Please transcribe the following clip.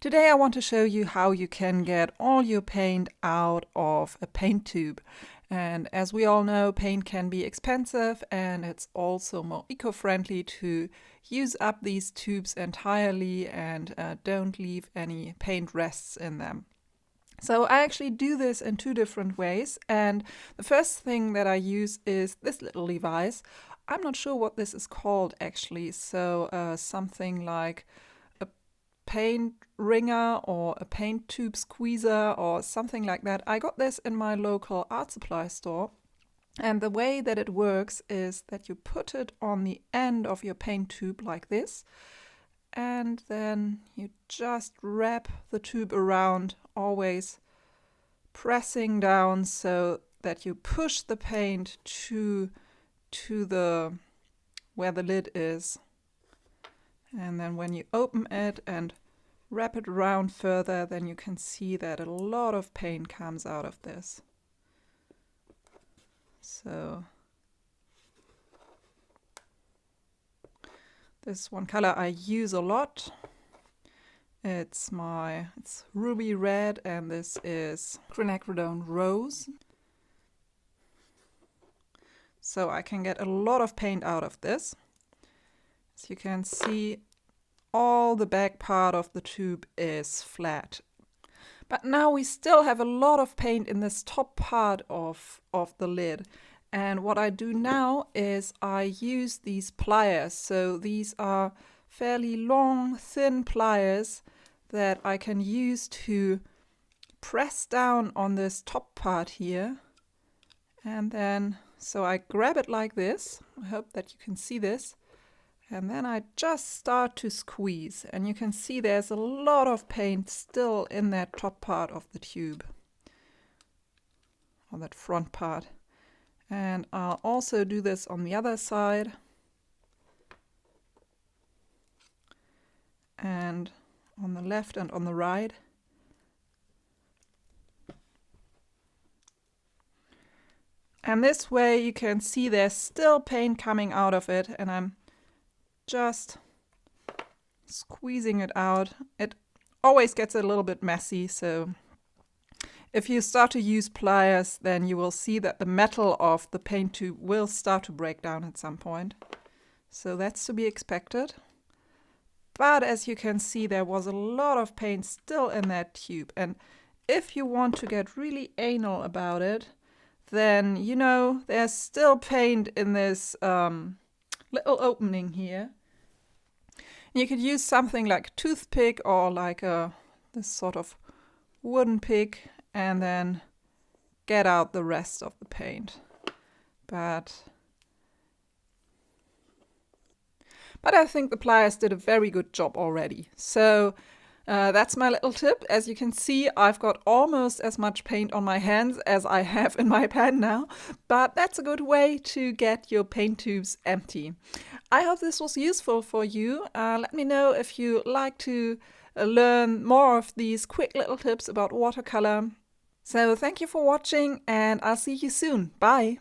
Today I want to show you how you can get all your paint out of a paint tube. And as we all know, paint can be expensive and it's also more eco-friendly to use up these tubes entirely and don't leave any paint rests in them. So I actually do this in two different ways, and the first thing that I use is this little device. I'm not sure what this is called actually, so something like paint wringer or a paint tube squeezer or something like that. I got this in my local art supply store, and the way that it works is that you put it on the end of your paint tube like this, and then you just wrap the tube around, always pressing down so that you push the paint to the where the lid is. And then when you open it and wrap it around further, then you can see that a lot of paint comes out of this. So this one color I use a lot. It's ruby red, and this is quinacridone rose. So I can get a lot of paint out of this. As you can see, all the back part of the tube is flat. But now we still have a lot of paint in this top part of the lid. And what I do now is I use these pliers. So these are fairly long, thin pliers that I can use to press down on this top part here. And then, so I grab it like this. I hope that you can see this. And then I just start to squeeze, and you can see there's a lot of paint still in that top part of the tube, or that front part. And I'll also do this on the other side. And on the left and on the right. And this way you can see there's still paint coming out of it, and I'm just squeezing it out. It always gets a little bit messy, so if you start to use pliers, then you will see that the metal of the paint tube will start to break down at some point. So that's to be expected. But as you can see, there was a lot of paint still in that tube. And if you want to get really anal about it, then, you know, there's still paint in this little opening here. You could use something like a toothpick or like this sort of wooden pick, and then get out the rest of the paint. But I think the pliers did a very good job already. So that's my little tip. As you can see, I've got almost as much paint on my hands as I have in my pan now, but that's a good way to get your paint tubes empty. I hope this was useful for you. Let me know if you like to learn more of these quick little tips about watercolor. So thank you for watching, and I'll see you soon. Bye!